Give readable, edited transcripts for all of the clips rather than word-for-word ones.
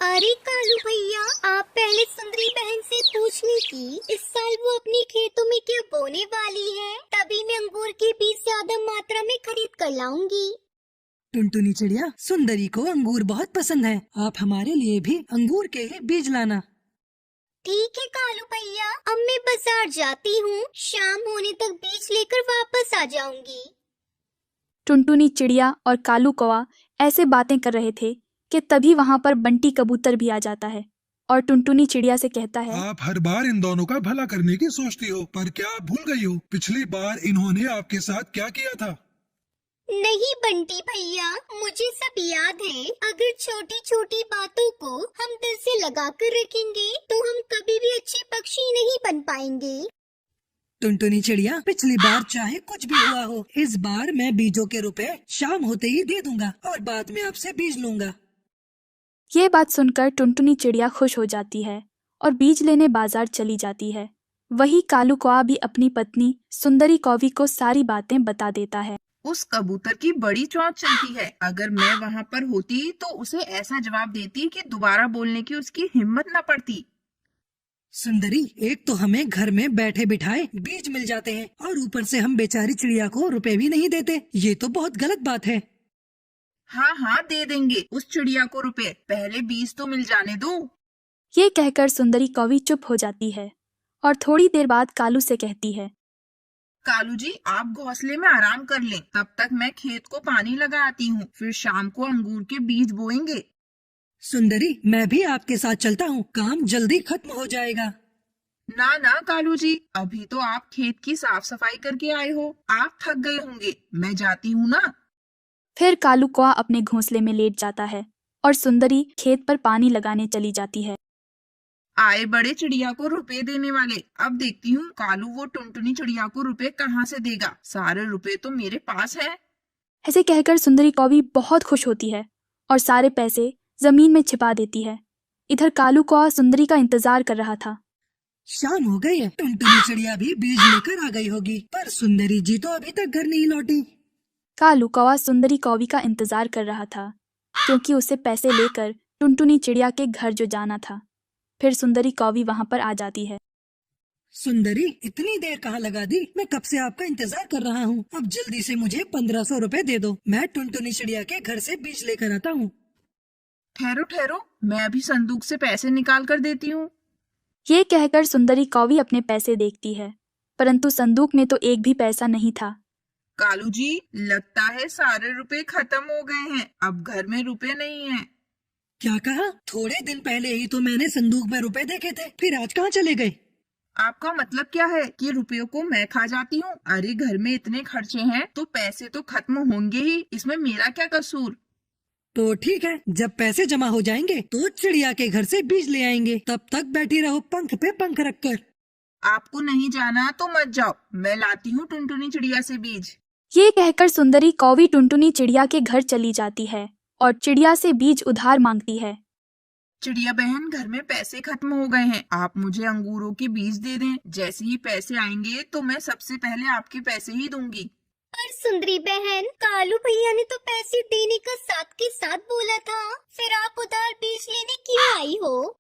अरे कालू भैया, आप पहले सुंदरी बहन से पूछ ली कि इस साल वो अपने खेतों में क्या बोने वाली है, तभी मैं अंगूर के बीज ज्यादा मात्रा में खरीद कर लाऊंगी। टुनटुनी चिड़िया, सुंदरी को अंगूर बहुत पसंद है। आप हमारे लिए भी अंगूर के ही बीज लाना। ठीक है कालू भैया, अब मैं बाजार जाती हूँ, शाम होने तक बीज लेकर वापस आ जाऊंगी। टुनटुनी चिड़िया और कालू कौवा ऐसे बातें कर रहे थे कि तभी वहां पर बंटी कबूतर भी आ जाता है और टुनटुनी चिड़िया से कहता है, आप हर बार इन दोनों का भला करने की सोचती हो, पर क्या आप भूल गई हो पिछली बार इन्होंने आपके साथ क्या किया था? नहीं बंटी भैया, मुझे सब याद है। अगर छोटी छोटी बातों को हम दिल से लगा कर रखेंगे तो हम कभी भी अच्छे पक्षी नहीं बन पाएंगे। टुनटुनी चिड़िया, पिछली बार चाहे कुछ भी हुआ हो, इस बार मैं बीजों के रुपए शाम होते ही दे दूंगा और बाद में आपसे बीज लूंगा। ये बात सुनकर टुनटुनी चिड़िया खुश हो जाती है और बीज लेने बाजार चली जाती है। वही कालू कौवा भी अपनी पत्नी सुंदरी कौवी को सारी बातें बता देता है। उस कबूतर की बड़ी चौंच चलती है। अगर मैं वहाँ पर होती तो उसे ऐसा जवाब देती कि दोबारा बोलने की उसकी हिम्मत न पड़ती। सुंदरी, एक तो हमें घर में बैठे बिठाए बीज मिल जाते हैं और ऊपर से हम बेचारी चिड़िया को रुपए भी नहीं देते। ये तो बहुत गलत बात है। हाँ हाँ, दे देंगे उस चिड़िया को रुपए, पहले बीज तो मिल जाने दो। ये कहकर सुंदरी कौवी चुप हो जाती है और थोड़ी देर बाद कालू से कहती है, कालू जी, आप घोंसले में आराम कर लें, तब तक मैं खेत को पानी लगा आती हूँ, फिर शाम को अंगूर के बीज बोएंगे। सुंदरी, मैं भी आपके साथ चलता हूँ, काम जल्दी खत्म हो जाएगा। ना ना कालू जी, अभी तो आप खेत की साफ सफाई करके आए हो, आप थक गए होंगे, मैं जाती हूँ ना। फिर कालू कौवा अपने घोंसले में लेट जाता है और सुंदरी खेत पर पानी लगाने चली जाती है। आए बड़े चिड़िया को रुपए देने वाले, अब देखती हूँ कालू वो टुनटुनी चिड़िया को रुपए कहाँ से देगा, सारे रुपए तो मेरे पास है। ऐसे कहकर सुंदरी कौवी बहुत खुश होती है और सारे पैसे जमीन में छिपा देती है। इधर कालू कौवा सुंदरी का इंतजार कर रहा था। शाम हो गई है, टुनटुनी चिड़िया भी बीज लेकर आ गई होगी, पर सुंदरी जी तो अभी तक घर नहीं लौटी। कालू कौवा सुंदरी कौवी का इंतजार कर रहा था क्योंकि उसे पैसे लेकर टुनटुनी चिड़िया के घर जो जाना था। फिर सुंदरी कौवी वहां पर आ जाती है। सुंदरी, इतनी देर कहाँ लगा दी? मैं कब से आपका इंतजार कर रहा हूँ। अब जल्दी से मुझे 1500 रुपए दे दो, मैं टुनटुनी चिड़िया के घर से बीज लेकर आता हूँ। ठहरो ठहरो, मैं अभी संदूक से पैसे निकाल कर देती हूँ। ये कहकर सुंदरी कौवी अपने पैसे देखती है, परंतु संदूक में तो एक भी पैसा नहीं था। कालू जी, लगता है सारे रुपए खत्म हो गए हैं, अब घर में रुपए नहीं हैं। क्या कहा? थोड़े दिन पहले ही तो मैंने संदूक में रुपए देखे थे, फिर आज कहाँ चले गए? आपका मतलब क्या है कि रुपयों को मैं खा जाती हूँ? अरे घर में इतने खर्चे हैं तो पैसे तो खत्म होंगे ही, इसमें मेरा क्या कसूर? तो ठीक है, जब पैसे जमा हो जाएंगे तो चिड़िया के घर से बीज ले आएंगे, तब तक बैठी रहो पंख पे पंख रखकर। आपको नहीं जाना तो मत जाओ, मैं लाती हूँ टुनटुनी चिड़िया से बीज। ये कहकर सुंदरी कौवी टुनटुनी चिड़िया के घर चली जाती है और चिड़िया से बीज उधार मांगती है। चिड़िया बहन, घर में पैसे खत्म हो गए हैं, आप मुझे अंगूरों के बीज दे दें, जैसे ही पैसे आएंगे तो मैं सबसे पहले आपके पैसे ही दूंगी। पर सुंदरी बहन, कालू भैया ने तो पैसे देने का साथ के साथ बोला था, फिर आप उधार बीज लेने क्यों आई हो?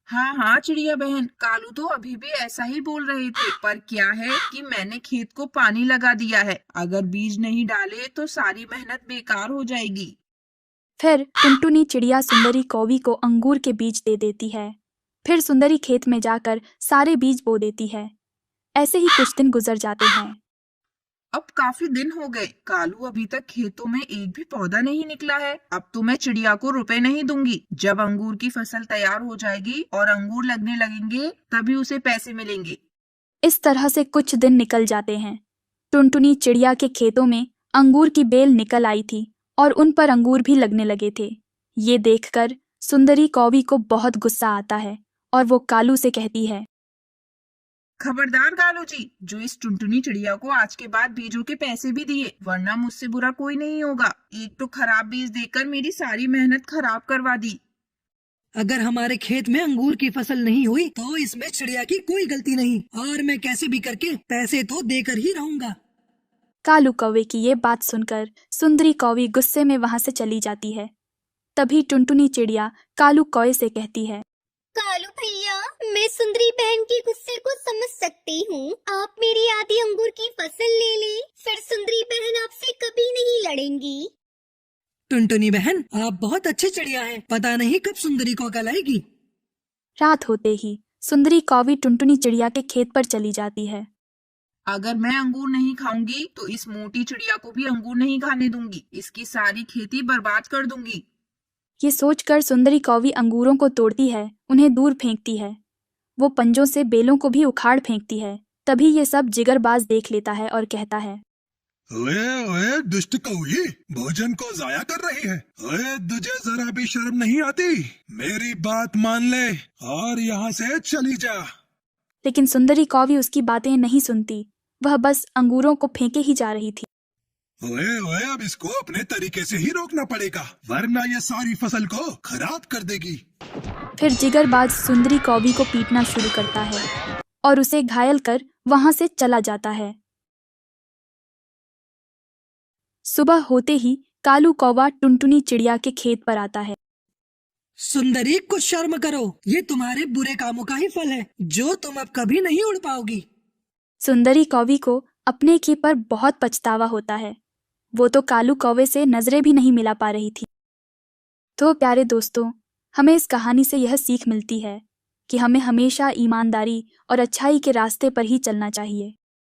हाँ हाँ चिड़िया बहन, कालू तो अभी भी ऐसा ही बोल रहे थे, पर क्या है कि मैंने खेत को पानी लगा दिया है, अगर बीज नहीं डाले तो सारी मेहनत बेकार हो जाएगी। फिर टुनटुनी चिड़िया सुंदरी कौवी को अंगूर के बीज दे देती है। फिर सुंदरी खेत में जाकर सारे बीज बो देती है। ऐसे ही कुछ दिन गुजर जाते हैं। अब काफी दिन हो गए, कालू अभी तक खेतों में एक भी पौधा नहीं निकला है। अब तो मैं चिड़िया को रुपए नहीं दूंगी, जब अंगूर की फसल तैयार हो जाएगी और अंगूर लगने लगेंगे तभी उसे पैसे मिलेंगे। इस तरह से कुछ दिन निकल जाते हैं। टुनटुनी चिड़िया के खेतों में अंगूर की बेल निकल आई थी और उन पर अंगूर भी लगने लगे थे। ये देखकर सुंदरी कौवी को बहुत गुस्सा आता है और वो कालू से कहती है, खबरदार कालू जी, जो इस टुनटुनी चिड़िया को आज के बाद बीजों के पैसे भी दिए, वरना मुझसे बुरा कोई नहीं होगा। एक तो खराब बीज देकर मेरी सारी मेहनत खराब करवा दी। अगर हमारे खेत में अंगूर की फसल नहीं हुई तो इसमें चिड़िया की कोई गलती नहीं, और मैं कैसे भी करके पैसे तो देकर ही रहूंगा। कालू कौवे की ये बात सुनकर सुंदरी कौवी गुस्से में वहां से चली जाती है। तभी टुनटुनी चिड़िया कालू कौवे से कहती है, कालू भैया, मैं सुंदरी बहन के गुस्से को समझ सकती हूँ। आप मेरी आधी अंगूर की फसल ले लें, फिर सुंदरी बहन आपसे कभी नहीं लड़ेंगी। टुनटुनी बहन, आप बहुत अच्छी चिड़िया हैं। पता नहीं कब सुंदरी को अकल आएगी। रात होते ही सुंदरी कौवी टुनटुनी चिड़िया के खेत पर चली जाती है। अगर मैं अंगूर नहीं खाऊंगी तो इस मोटी चिड़िया को भी अंगूर नहीं खाने दूंगी। इसकी सारी खेती बर्बाद कर दूंगी। ये सोचकर सुंदरी कौवी अंगूरों को तोड़ती है, उन्हें दूर फेंकती है। वो पंजों से बेलों को भी उखाड़ फेंकती है। तभी ये सब जिगरबाज देख लेता है और कहता है, ओए ओए दुष्ट कौवी, भोजन को जाया कर रही है। ओए, तुझे जरा भी शर्म नहीं आती? मेरी बात मान ले और यहाँ से चली जा। लेकिन सुंदरी कौवी उसकी बातें नहीं सुनती। वह बस अंगूरों को फेंके ही जा रही थी। ओए ओए, अब इसको अपने तरीके से ही रोकना पड़ेगा, वरना ये सारी फसल को खराब कर देगी। फिर जिगरबाज सुंदरी कौवी को पीटना शुरू करता है और उसे घायल कर वहां से चला जाता है। सुबह होते ही कालू कौवा टुनटुनी चिड़िया के खेत पर आता है। सुंदरी, कुछ शर्म करो। ये तुम्हारे बुरे कामों का ही फल है, जो तुम अब कभी नहीं उड़ पाओगी। सुंदरी कौवी को अपने की पर बहुत पछतावा होता है। वो तो कालू कौवे से नजरें भी नहीं मिला पा रही थी। तो प्यारे दोस्तों, हमें इस कहानी से यह सीख मिलती है कि हमें हमेशा ईमानदारी और अच्छाई के रास्ते पर ही चलना चाहिए।